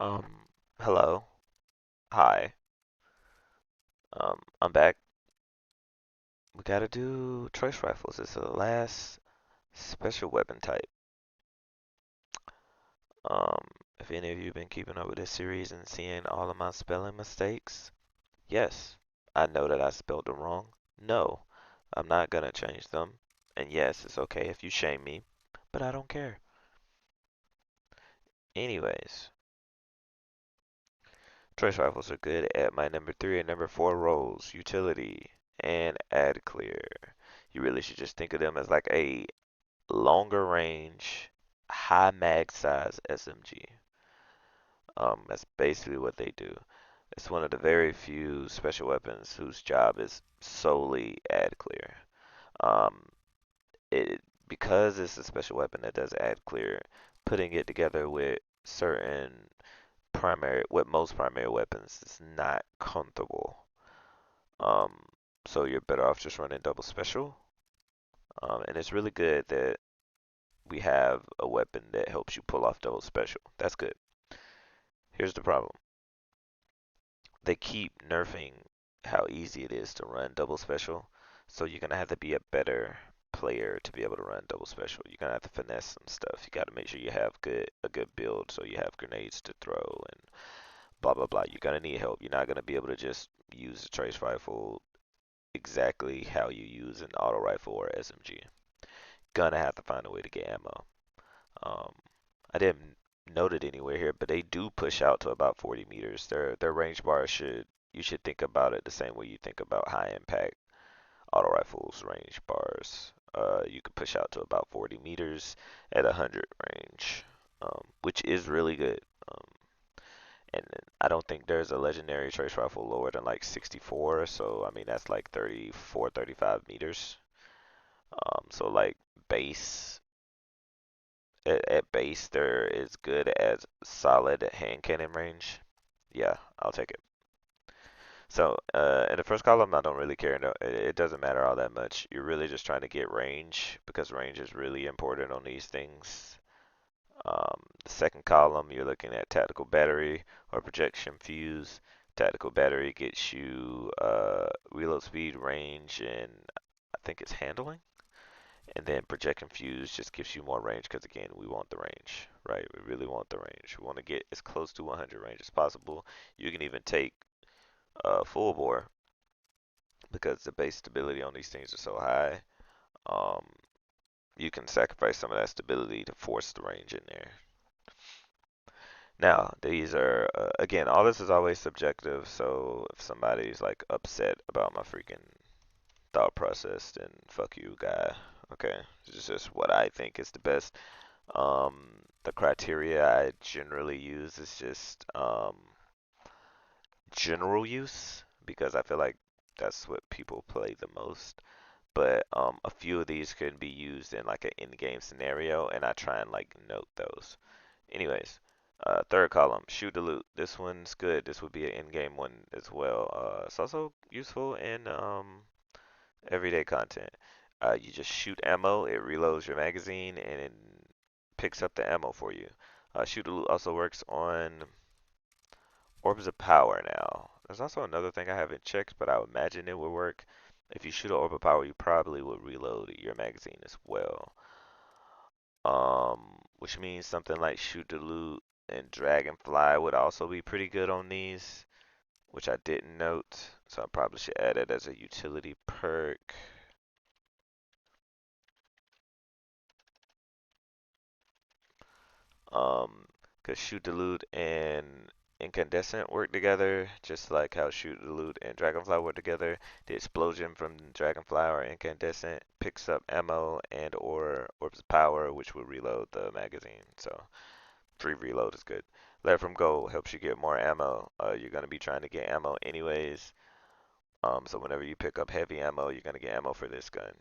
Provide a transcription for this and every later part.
Um, Hello. Hi. I'm back. We gotta do choice rifles. It's the last special weapon type. Um, if any of you have been keeping up with this series and seeing all of my spelling mistakes, yes, I know that I spelled them wrong. No, I'm not gonna change them. And yes, it's okay if you shame me, but I don't care. Anyways, choice rifles are good at my number 3 and number 4 roles, utility and add clear. You really should just think of them as like a longer range, high mag size SMG. That's basically what they do. It's one of the very few special weapons whose job is solely ad clear. Um, it because it's a special weapon that does ad clear, putting it together with most primary weapons is not comfortable. Um, so you're better off just running double special. And it's really good that we have a weapon that helps you pull off double special. That's good. Here's the problem. They keep nerfing how easy it is to run double special, so you're gonna have to be a better player to be able to run double special. You're gonna have to finesse some stuff. You gotta make sure you have a good build so you have grenades to throw and blah blah blah. You're gonna need help. You're not gonna be able to just use the trace rifle exactly how you use an auto rifle or SMG. Gonna have to find a way to get ammo. Um, I didn't note it anywhere here, but they do push out to about 40 meters. Their range bars should you should think about it the same way you think about high impact auto rifles range bars. You can push out to about 40 meters at 100 range, which is really good. And I don't think there's a legendary trace rifle lower than like 64, so I mean that's like 34, 35 meters. So like base at base they're as good as solid hand cannon range. Yeah, I'll take it. So in the first column, I don't really care. No, it doesn't matter all that much. You're really just trying to get range because range is really important on these things. The second column, you're looking at tactical battery or projection fuse. Tactical battery gets you reload speed, range, and I think it's handling. And then projection fuse just gives you more range because again, we want the range, right? We really want the range. We want to get as close to 100 range as possible. You can even take full bore because the base stability on these things are so high. Um, you can sacrifice some of that stability to force the range in there. Now, these are again, all this is always subjective. So if somebody's like upset about my freaking thought process, then fuck you, guy. Okay, it's just what I think is the best. The criteria I generally use is just general use because I feel like that's what people play the most. But a few of these can be used in like an in-game scenario, and I try and like note those. Anyways, third column, shoot to loot. This one's good. This would be an in-game one as well. It's also useful in everyday content. You just shoot ammo, it reloads your magazine, and it picks up the ammo for you. Shoot to loot also works on orbs of power now. There's also another thing I haven't checked, but I would imagine it would work. If you shoot an orb of power, you probably would reload your magazine as well. Which means something like shoot to loot and dragonfly would also be pretty good on these, which I didn't note, so I probably should add it as a utility perk. Um, because shoot to loot and incandescent work together, just like how shoot to loot and dragonfly work together. The explosion from dragonfly or incandescent picks up ammo and or orbs of power, which will reload the magazine. So free reload is good. Let from gold helps you get more ammo. You're gonna be trying to get ammo anyways. So whenever you pick up heavy ammo, you're gonna get ammo for this gun.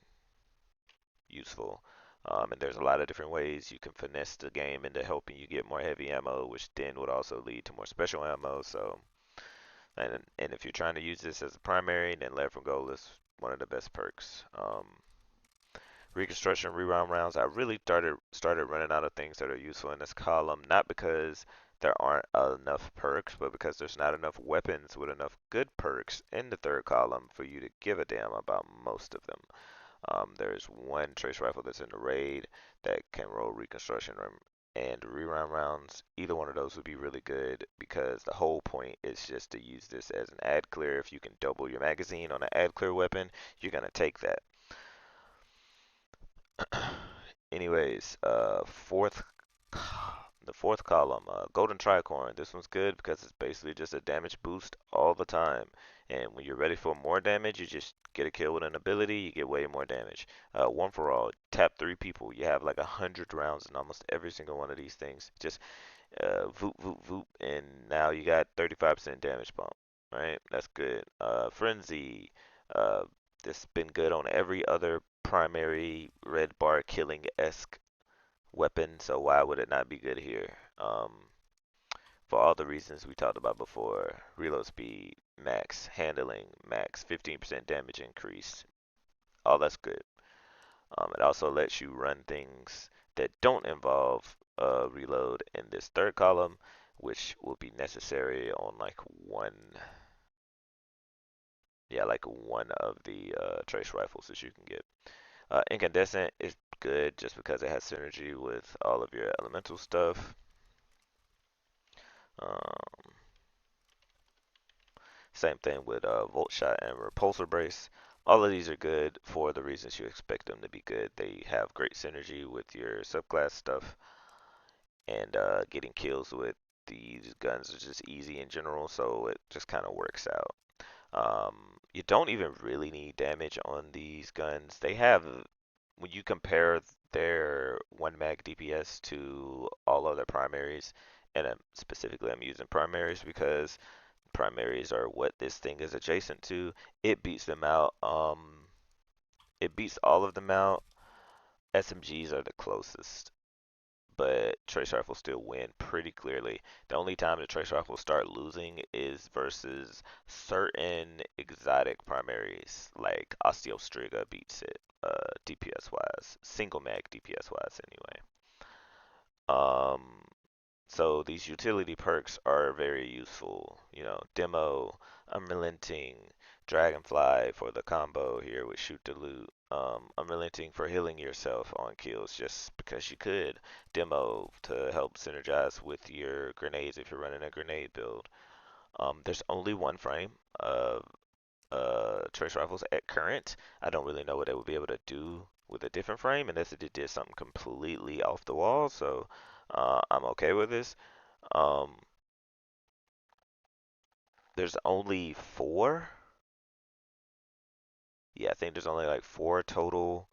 Useful. And there's a lot of different ways you can finesse the game into helping you get more heavy ammo, which then would also lead to more special ammo. So, and if you're trying to use this as a primary, then Lead from Gold is one of the best perks. Reconstruction reround rounds. I really started running out of things that are useful in this column, not because there aren't enough perks, but because there's not enough weapons with enough good perks in the third column for you to give a damn about most of them. There's one trace rifle that's in the raid that can roll reconstruction and rerun rounds. Either one of those would be really good because the whole point is just to use this as an ad clear. If you can double your magazine on an ad clear weapon, you're gonna take that. Anyways, the fourth column, Golden Tricorn. This one's good because it's basically just a damage boost all the time. And when you're ready for more damage, you just get a kill with an ability, you get way more damage. One for all, tap three people. You have like 100 rounds in almost every single one of these things. Just voop, voop, voop, and now you got 35% damage bump. Right? That's good. Frenzy. Uh, this has been good on every other primary red bar killing esque weapon, so why would it not be good here? For all the reasons we talked about before, reload speed, max, handling, max, 15% damage increase, all that's good. It also lets you run things that don't involve reload in this third column, which will be necessary on like like one of the trace rifles that you can get. Incandescent is good just because it has synergy with all of your elemental stuff. Um, Same thing with Volt Shot and Repulsor Brace. All of these are good for the reasons you expect them to be good. They have great synergy with your subclass stuff, and getting kills with these guns is just easy in general, so it just kind of works out. You don't even really need damage on these guns. They have, when you compare their 1 mag DPS to all other primaries, and specifically I'm using primaries because primaries are what this thing is adjacent to. It beats them out. It beats all of them out. SMGs are the closest, but Trace Rifles still win pretty clearly. The only time the Trace Rifles start losing is versus certain exotic primaries, like Osteostriga beats it, DPS wise, single mag DPS wise anyway. Um, So these utility perks are very useful. You know, Demo, Unrelenting, Dragonfly for the combo here with Shoot the Loot. Unrelenting for healing yourself on kills just because you could. Demo to help synergize with your grenades if you're running a grenade build. There's only one frame of Trace Rifles at current. I don't really know what they would be able to do with a different frame unless it did something completely off the wall. So I'm okay with this. Um, there's only four. Yeah, I think there's only like four total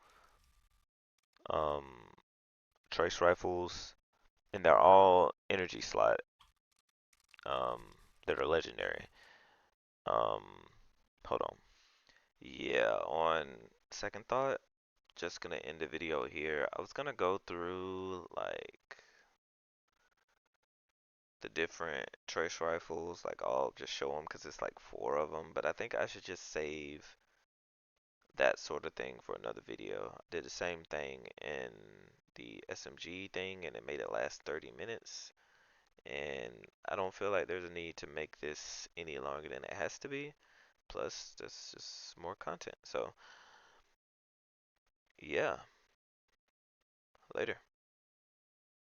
um, trace rifles, and they're all energy slot um, that are legendary. Um, Hold on. Yeah, on second thought, just gonna end the video here. I was gonna go through like the different trace rifles, like I'll just show them because it's like four of them, but I think I should just save that sort of thing for another video. I did the same thing in the SMG thing and it made it last 30 minutes. And I don't feel like there's a need to make this any longer than it has to be. Plus, that's just more content. So, yeah, later.